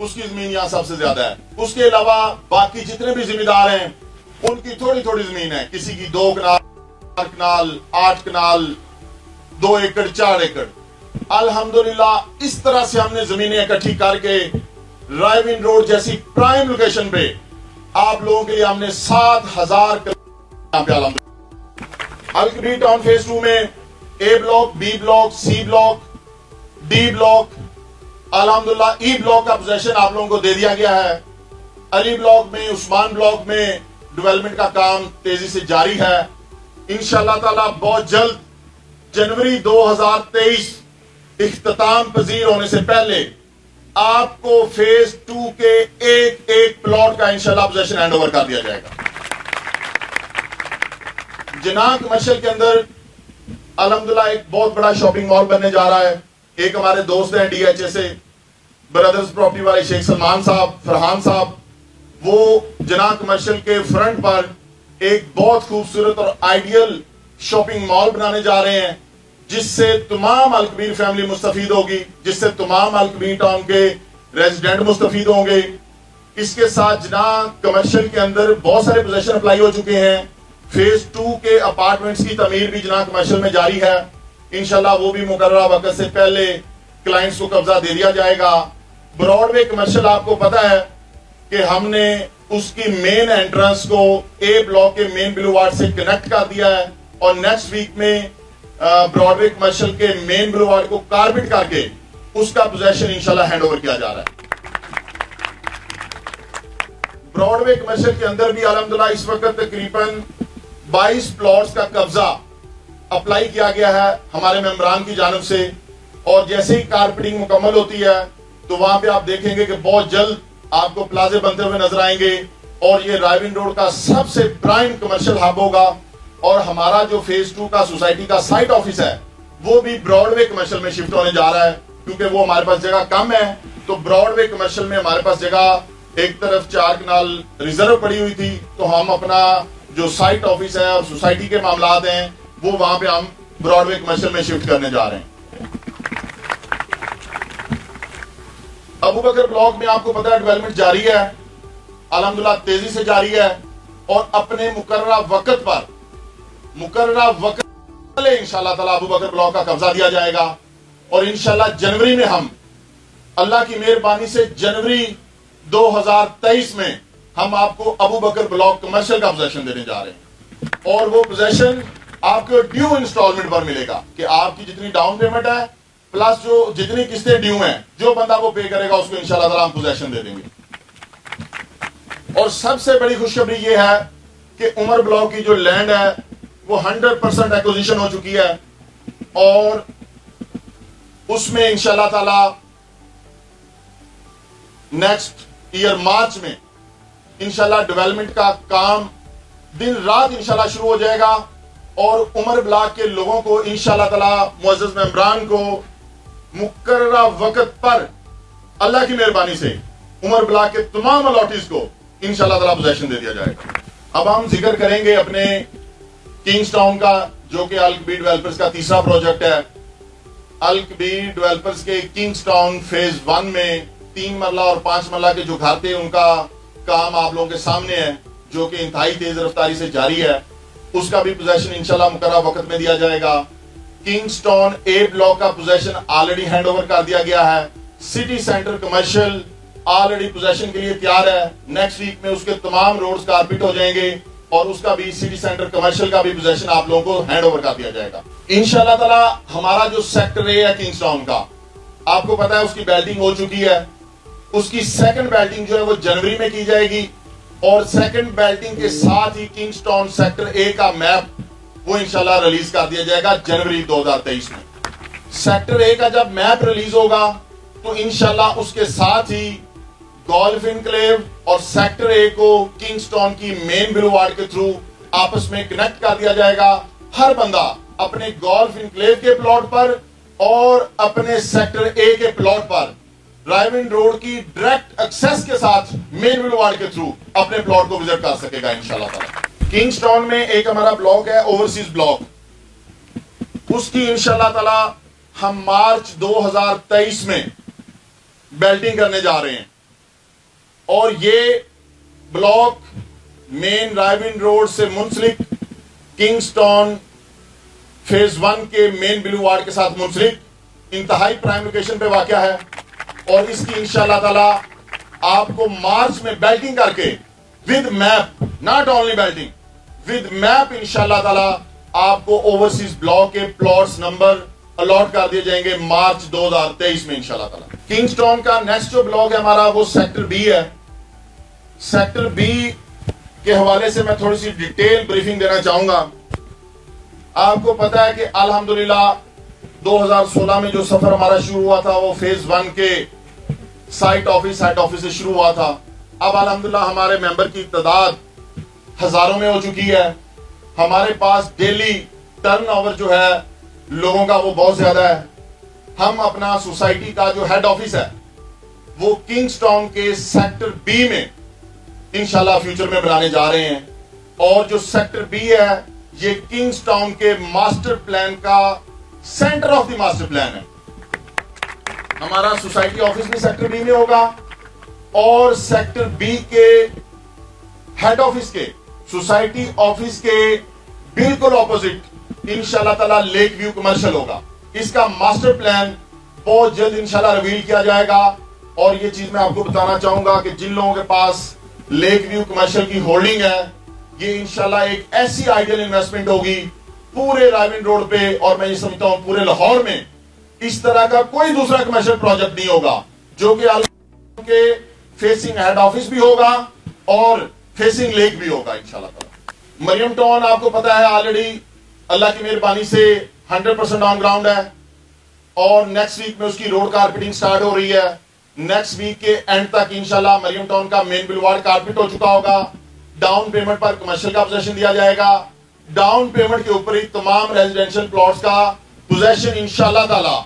اس کی زمین یہاں سب سے زیادہ ہے. اس کے علاوہ باقی جتنے بھی ذمہ دار ہیں ان کی تھوڑی تھوڑی زمین ہے. کسی کی 2 کنال 4 کنال 8 کنال 2 ایکڑ 4 ایکڑ. الحمدللہ اس طرح سے ہم نے زمینیں اکٹھی کر کے رائیون روڈ جیسی پرائم لوکیشن پہ آپ لوگوں کے لیے ہم نے 7,000 یہاں پہ الکبیر ٹاؤن فیز 2 میں A block B block C block D block الحمدللہ ای بلاک کا پوزیشن آپ لوگوں کو دے دیا گیا ہے. علی بلاک میں عثمان بلاک میں ڈیولپمنٹ کا کام تیزی سے جاری ہے. انشاءاللہ تعالی بہت جلد جنوری 2023 اختتام پذیر ہونے سے پہلے آپ کو فیز 2 کے ایک ایک پلاٹ کا انشاءاللہ پوزیشن ہینڈ اوور کر دیا جائے گا. جناح کمرشل کے اندر الحمدللہ ایک بہت بڑا شاپنگ مال بننے جا رہا ہے. ایک ہمارے دوست ہیں ڈی ایچ اے سے برادرز پراپرٹی والے شیخ سلمان صاحب فرحان صاحب, وہ جناح کمرشل کے فرنٹ پر ایک بہت خوبصورت اور آئیڈیل شاپنگ مال بنانے جا رہے ہیں جس سے تمام الکبیر فیملی مستفید ہوگی, جس سے تمام الکبیر ٹاؤن کے ریزیڈنٹ مستفید ہوں گے. اس کے ساتھ جناح کمرشل کے اندر بہت سارے پوزیشن اپلائی ہو چکے ہیں. فیز 2 کے اپارٹمنٹس کی تعمیر بھی جناح کمرشل میں جاری ہے. انشاءاللہ وہ بھی مقررہ وقت سے پہلے کلائنٹس کو قبضہ دے دیا جائے گا. براڈ وے کمرشل آپ کو پتا ہے کہ ہم نے اس کی مین انٹرنس کو اے بلاک کے مین بلوارڈ سے کنیکٹ کر دیا ہے اور نیکسٹ ویک میں براڈ وے کمرشل کے مین بلوارڈ کو کارپیٹ کر کے اس کا پوزیشن انشاءاللہ ہینڈ اوور کیا جا رہا ہے. براڈ وے کمرشل کے اندر بھی الحمدللہ اس وقت تقریباً 22 پلاٹس کا قبضہ اپلائی کیا گیا ہے ہمارے ممبران کی جانب سے, اور جیسے ہی کارپیٹنگ مکمل ہوتی ہے تو وہاں پہ آپ دیکھیں گے کہ بہت جلد آپ کو پلازے بنتے ہوئے نظر آئیں گے اور یہ رائیون روڈ کا سب سے پرائم کمرشل ہب ہوگا. اور ہمارا جو فیز 2 کا سوسائٹی کا سائٹ آفس ہے وہ بھی براڈ وے کمرشل میں شفٹ ہونے جا رہا ہے کیونکہ وہ ہمارے پاس جگہ کم ہے. تو براڈ وے کمرشل میں ہمارے پاس جگہ ایک طرف 4 کنال ریزرو پڑی ہوئی تھی, تو ہم اپنا جو سائٹ آفس ہے اور سوسائٹی کے معاملات ہیں وہ وہاں پہ ہم براڈ وے کمرشل میں شفٹ کرنے جا رہے ہیں. ابو بکر بلاک میں آپ کو پتا ہے ڈیولپمنٹ جاری ہے, الحمدللہ تیزی سے جاری ہے, اور اپنے مقررہ وقت انشاءاللہ تعالی ابو بکر بلاک کا قبضہ دیا جائے گا. اور انشاءاللہ جنوری میں ہم اللہ کی مہربانی سے جنوری 2023 میں ہم آپ کو ابو بکر بلاک کمرشل کا پوزیشن دینے جا رہے ہیں, اور وہ پوزیشن آپ کو ڈیو انسٹالمنٹ پر ملے گا کہ آپ کی جتنی ڈاؤن پیمنٹ ہے پلس جو جتنی قسطیں ڈیو ہیں جو بندہ وہ پے کرے گا اس کو انشاءاللہ تعالی ہم پوزیشن دے دیں گے. اور سب سے بڑی خوشخبری یہ ہے کہ عمر بلاک کی جو لینڈ ہے وہ 100% ایکوزیشن ہو چکی ہے, اور اس میں انشاءاللہ تعالی نیکسٹ ایئر مارچ میں انشاءاللہ ڈیولپمنٹ کا کام دن رات انشاءاللہ شروع ہو جائے گا. اور عمر بلاک کے لوگوں کو انشاءاللہ تعالی معزز ممبران کو مقررہ وقت پر اللہ کی مہربانی سے عمر بلاک کے تمام الاٹیز کو انشاءاللہ تعالی پوزیشن دے دیا جائے گا. اب ہم ذکر کریں گے اپنے کنگز ٹاؤن کا جو کہ الکبیر ڈیولپرز کا تیسرا پروجیکٹ ہے. الکبیر ڈیولپرز کے کنگز ٹاؤن فیز 1 میں 3 مرلہ اور 5 مرلہ کے جو گھر تھے ان کا کام آپ لوگوں کے سامنے ہے جو کہ انتہائی تیز رفتاری سے جاری ہے. اس کا بھی پوزیشن انشاءاللہ مقررہ وقت میں دیا جائے گا. کنگز ٹاؤن اے بلاک کا پوزیشن آلریڈی ہینڈ اوور کر دیا گیا ہے. City centre commercial already position کے لیے تیار ہے. نیکسٹ ویک میں اس کے تمام روڈز کارپیٹ ہو جائیں گے اور اس کا بھی سٹی سینٹر کمرشل کا بھی پوزیشن آپ لوگوں کو ہینڈ اوور کر دیا جائے گا انشاءاللہ تعالی. ہمارا جو سیکٹر اے ہے کنگز ٹاؤن کا آپ کو پتا ہے اس کی بیلٹنگ ہو چکی ہے. اس کی سیکنڈ بیلٹنگ جو ہے وہ جنوری میں کی جائے گی, اور سیکنڈ بیلٹنگ کے ساتھ ہی کنگز ٹاؤن سیکٹر اے کا میپ وہ انشاءاللہ ریلیز کر دیا جائے گا جنوری 2023 میں. سیکٹر اے کا جب میپ ریلیز ہوگا تو انشاءاللہ اس کے ساتھ ہی گولف انکلیو اور سیکٹر اے کو کنگز ٹاؤن کی مین بلوارڈ کے تھرو آپس میں کنیکٹ کر دیا جائے گا. ہر بندہ اپنے گولف انکلیو کے پلاٹ پر اور اپنے سیکٹر اے کے پلاٹ پر رائیون روڈ کی ڈائریکٹ ایکسس کے ساتھ مین بلوارڈ کے تھرو اپنے پلاٹ کو وزٹ کر سکے گا انشاءاللہ تعالی. کنگز ٹاؤن میں ایک ہمارا بلاک ہے اوورسیز بلاک, اس کی انشاءاللہ تعالی ہم مارچ 2023 میں بیلٹنگ کرنے جا رہے ہیں. اور یہ بلاک مین رائیون روڈ سے منسلک کنگسٹون فیز 1 کے مین بلو وارڈ کے ساتھ منسلک انتہائی پرائم لوکیشن پہ واقع ہے، اور اس کی انشاءاللہ تعالی آپ کو مارچ میں بیلٹنگ کر کے with map, not only belting, with map انشاءاللہ تعالی آپ کو اوورسیز بلاک کے پلاٹس نمبر الاٹ کر دیے جائیں گے مارچ 2023 میں انشاءاللہ تعالی۔ کنگسٹون کا نیکسٹ جو بلاک ہے ہمارا وہ سیکٹر بی ہے۔ سیکٹر بی کے حوالے سے میں تھوڑی سی ڈیٹیل بریفنگ دینا چاہوں گا۔ آپ کو پتا ہے کہ الحمدللہ 2016 میں جو سفر ہمارا شروع ہوا تھا وہ فیز 1 کے سائٹ آفس ہیڈ آفس سے شروع ہوا تھا۔ اب الحمدللہ ہمارے ممبر کی تعداد ہزاروں میں ہو چکی ہے۔ ہمارے پاس ڈیلی ٹرن اوور جو ہے لوگوں کا وہ بہت زیادہ ہے۔ ہم اپنا سوسائٹی کا جو ہیڈ آفس ہے وہ کنگسٹون کے سیکٹر بی میں انشاءاللہ فیوچر میں بنانے جا رہے ہیں، اور جو سیکٹر بی ہے یہ کنگسٹون کے ماسٹر پلان کا centre of the master plan ہے۔ ہمارا سوسائٹی آفس بھی سیکٹر بی میں ہوگا، اور سیکٹر بی کے ہیڈ آفس کے سوسائٹی آفس کے بالکل اپوزٹ انشاءاللہ تعالی لیک ویو کمرشل ہوگا۔ اس کا ماسٹر پلان بہت جلد انشاءاللہ ریویل کیا جائے گا، اور یہ چیز میں آپ کو بتانا چاہوں گا کہ جن لوگوں کے پاس لیک ویو کمرشل کی ہولڈنگ ہے یہ انشاءاللہ ایک ایسی آئیڈیل انویسٹمنٹ ہوگی پورے رائیون روڈ پہ، اور میں یہ سمجھتا ہوں پورے لاہور میں اس طرح کا کوئی دوسرا کمرشل پروجیکٹ نہیں ہوگا جو کہ کے فیسنگ ہیڈ آفس بھی ہوگا اور فیسنگ لیک بھی ہوگا انشاءاللہ تعالی۔ مریم ٹاؤن آپ کو پتا ہے آلریڈی اللہ کی مہربانی سے 100% آن گراؤنڈ ہے، اور نیکسٹ ویک میں اس کی روڈ کارپیٹنگ سٹارٹ ہو رہی ہے۔ نیکسٹ ویک کے اینڈ تک انشاءاللہ مریم ٹاؤن کا مین بلوارڈ کارپیٹ ہو چکا ہوگا۔ ڈاؤن پیمنٹ پر کمرشل کا پوزیشن دیا جائے گا۔ ڈاؤن پیمنٹ کے اوپر ہی تمام ریزیڈینشل پلاٹس کا پوزیشن انشاءاللہ تعالی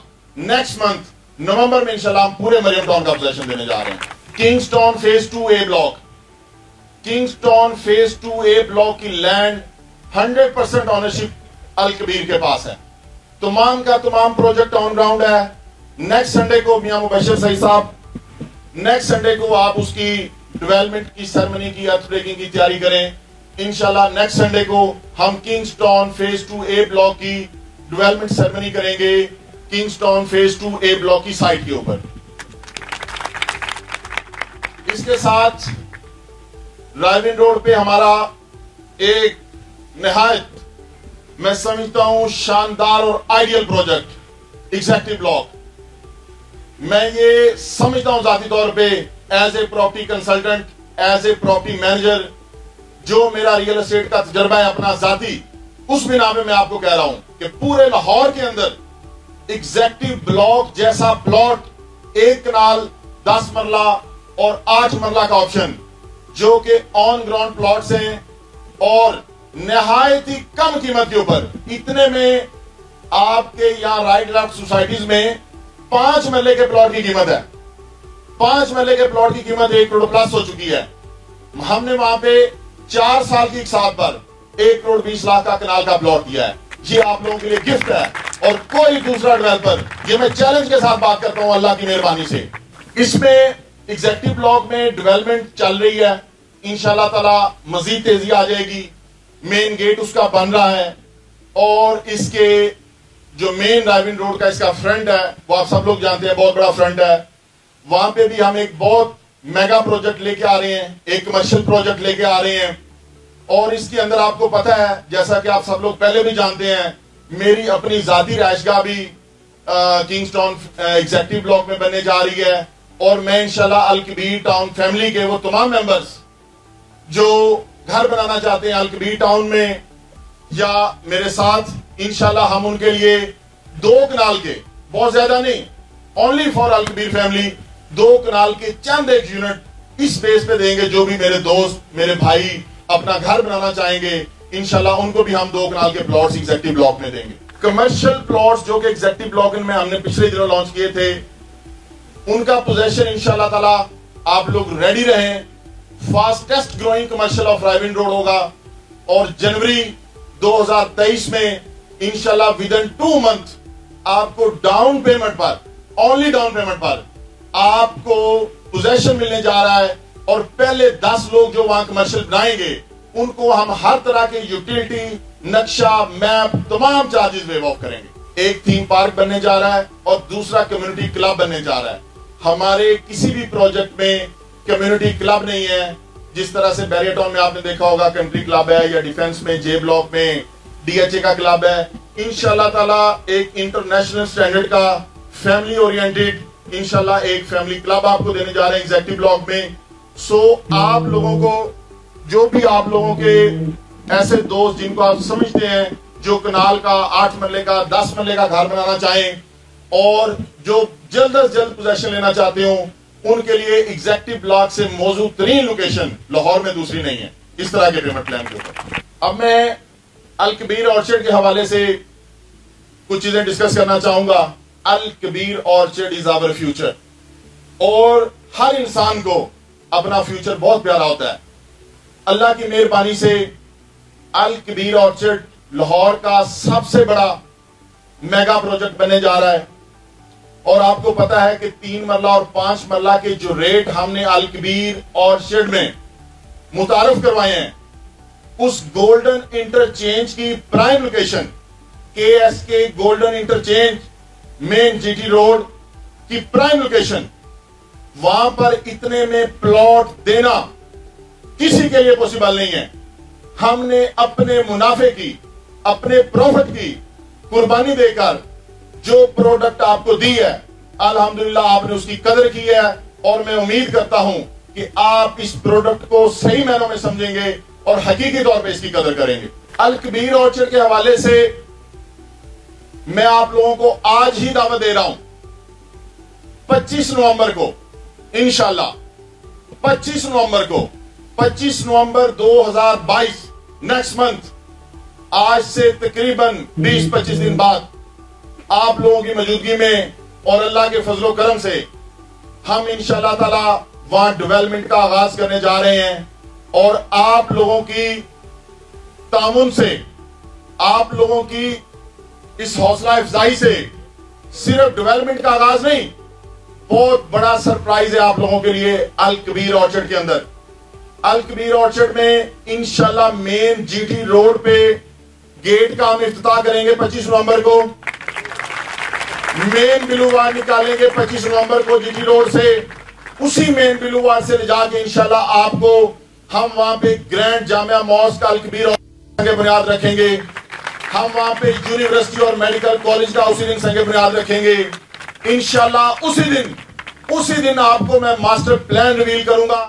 نیکسٹ منتھ نومبر میں انشاءاللہ ہم پورے مریم ٹاؤن کا پوزیشن دینے جا رہے ہیں۔ Kingston phase 2A block, Kingston phase 2A block کی لینڈ 100% آنرشپ الکبیر کے پاس ہے۔ تمام کا تمام پروجیکٹ آن گراؤنڈ ہے۔ نیکسٹ سنڈے کو میاں مبشر صحیح صاحب، نیکسٹ سنڈے کو آپ اس کی ڈیولپمنٹ کی سرمنی کی ارتھ بریکنگ کی تیاری کریں۔ انشاءاللہ نیکسٹ سنڈے کو ہم کنگسٹون فیز 2A بلاک کی ڈیولپمنٹ سرمنی کریں گے کنگسٹون فیز 2A بلاک کی سائٹ کے اوپر۔ اس کے ساتھ رائیون روڈ پہ ہمارا ایک نہایت میں سمجھتا ہوں شاندار اور آئیڈیل پروجیکٹ ایگزیکٹو بلاک، میں یہ سمجھتا ہوں ذاتی طور پہ as a property consultant, as a property manager, جو میرا ریئل اسٹیٹ کا تجربہ ہے اپنا ذاتی، اس بنا پہ میں آپ کو کہہ رہا ہوں کہ پورے لاہور کے اندر ایگزیکٹو بلاک جیسا پلاٹ 1 کنال 10 مرلہ اور 8 مرلہ کا آپشن جو کہ آن گراؤنڈ پلاٹس ہیں اور نہایت ہی کم قیمت کے اوپر، اتنے میں آپ کے یہاں رائٹ لیفٹ سوسائٹیز میں 5 مرلے کے پلاٹ کی قیمت ہے، 5 مرلے کے پلاٹ کی قیمت 1 کروڑ پلس ہو چکی ہے۔ ہم نے وہاں پہ 4 سال کی اقساط پر 1 کروڑ 20 لاکھ کا کنال کا پلاٹ دیا ہے۔ یہ آپ لوگوں کے لیے گفٹ ہے، اور کوئی دوسرا ڈیولپر، یہ میں چیلنج کے ساتھ بات کرتا ہوں اللہ کی مہربانی سے، اس میں ایگزیکٹو بلاک میں ڈیولپمنٹ چل رہی ہے، انشاءاللہ تعالی مزید تیزی آ جائے گی۔ مین گیٹ اس کا بن رہا ہے، اور اس کے جو مین رائیون روڈ کا اس کا فرنٹ ہے وہ آپ سب لوگ جانتے ہیں، بہت بڑا فرنٹ ہے۔ وہاں پہ بھی ہم ایک بہت میگا پروجیکٹ لے کے آ رہے ہیں، ایک کمرشل پروجیکٹ لے کے آ رہے ہیں، اور اس کے اندر آپ کو پتا ہے جیسا کہ آپ سب لوگ پہلے بھی جانتے ہیں میری اپنی ذاتی رہائش گاہ بھی کنگسٹون ایگزیکٹو بلاک میں بننے جا رہی ہے، اور میں انشاءاللہ الکبیر ٹاؤن فیملی کے وہ تمام ممبرز جو گھر بنانا چاہتے ہیں الکبیر ٹاؤن میں یا میرے ساتھ، انشاءاللہ ہم ان کے لیے 2 کنال کے، بہت زیادہ نہیں، only for Al Kabeer family 2 Kunal کے چند ایک یونٹ اس بیس پہ دیں گے۔ جو بھی میرے دوست میرے بھائی اپنا گھر بنانا چاہیں گے انشاءاللہ ان کو بھی ہم 2 کنال کے پلاٹس ایگزیکٹو بلاک میں دیں گے۔ کمرشل پلاٹس جو کہ ایگزیکٹو بلاک میں ہم نے پچھلے دنوں لانچ کیے تھے، ان کا پوزیشن انشاءاللہ تعالی آپ لوگ ریڈی رہیں۔ Fastest growing commercial off Raiwind road ہوگا، اور جنوری 2023 میں انشاءاللہ ودن 2 منتھ آپ کو ڈاؤن پیمنٹ پر، اونلی ڈاؤن پیمنٹ پر آپ کو پوزیشن ملنے جا رہا ہے اور پہلے 10 لوگ جو وہاں کمرشل بنائیں گے ان کو ہم ہر طرح کے یوٹیلٹی، نقشہ، میپ، تمام چارجز ویو آف کریں گے۔ ایک تھیم پارک بننے جا رہا ہے اور دوسرا کمیونٹی کلب بننے جا رہا ہے۔ ہمارے کسی بھی پروجیکٹ میں کمیونٹی کلب نہیں ہے، جس طرح سے بیریئر ٹاؤن میں آپ نے دیکھا ہوگا کنٹری کلب ہے، یا ڈیفنس میں جے بلاک میں ڈی ایچ اے کا کلب ہے۔ انشاءاللہ تعالی ایک انٹرنیشنل سٹینڈرڈ کا فیملی اورینٹڈ انشاءاللہ ایک فیملی کلب آپ کو دینے جا رہے ہیں ایگزیکٹو بلاک میں۔ سو آپ لوگوں کو، جو بھی آپ لوگوں کے ایسے دوست جن کو آپ سمجھتے ہیں جو کنال کا 8 مرلے کا 10 مرلے کا گھر بنانا چاہیں اور جو جلد از جلد پوزیشن لینا چاہتے ہوں، ان کے لیے ایگزیکٹو بلاک سے موزوں ترین لوکیشن لاہور میں دوسری نہیں ہے اس طرح کے پیمنٹ پلان کے اوپر۔ اب میں الکبیر آرچرڈ کے حوالے سے کچھ چیزیں ڈسکس کرنا چاہوں گا۔ الکبیر آرچرڈ از آور فیوچر، اور ہر انسان کو اپنا فیوچر بہت پیارا ہوتا ہے۔ اللہ کی مہربانی سے الکبیر آرچرڈ لاہور کا سب سے بڑا میگا پروجیکٹ بننے جا رہا ہے، اور آپ کو پتا ہے کہ 3 مرلہ اور 5 مرلہ کے جو ریٹ ہم نے الکبیر آرچرڈ میں متعارف کروائے ہیں، اس گولڈن انٹرچینج کی پرائم لوکیشن کے ایس کے گولڈن انٹرچینج مین جی ٹی روڈ کی پرائم لوکیشن، وہاں پر اتنے میں پلاٹ دینا کسی کے لیے پوسیبل نہیں ہے۔ ہم نے اپنے منافع کی، اپنے پروفٹ کی قربانی دے کر جو پروڈکٹ آپ کو دی ہے، الحمدللہ آپ نے اس کی قدر کی ہے، اور میں امید کرتا ہوں کہ آپ اس پروڈکٹ کو صحیح معنوں میں سمجھیں گے اور حقیقی طور پہ اس کی قدر کریں گے۔ الکبیر آرچرڈ کے حوالے سے میں آپ لوگوں کو آج ہی دعوت دے رہا ہوں، 25 نومبر کو انشاءاللہ 25 نومبر 2022 نیکسٹ منتھ، آج سے تقریباً 20-25 دن بعد آپ لوگوں کی موجودگی میں اور اللہ کے فضل و کرم سے ہم انشاءاللہ تعالی وہاں ڈیولپمنٹ کا آغاز کرنے جا رہے ہیں، اور آپ لوگوں کی تعاون سے، آپ لوگوں کی اس حوصلہ افزائی سے صرف ڈیولپمنٹ کا آغاز نہیں، بہت بڑا سرپرائز ہے آپ لوگوں کے لیے الکبیر آرچرڈ کے اندر۔ الکبیر آرچرڈ میں انشاءاللہ مین جی ٹی روڈ پہ گیٹ کا ہم افتتاح کریں گے 25 نومبر کو، مین بلو وارڈ نکالیں گے 25 نومبر کو جی ٹی روڈ سے، اسی مین بلو وارڈ سے لے جا کے انشاءاللہ آپ کو ہم وہاں پہ گرینڈ جامعہ ماسک الکبیر آرچرڈ کے بنیاد رکھیں گے، ہم وہاں پہ یونیورسٹی اور میڈیکل کالج کا اسی دن سنگ بنیاد رکھیں گے انشاءاللہ۔ اسی دن آپ کو میں ماسٹر پلان ریویل کروں گا۔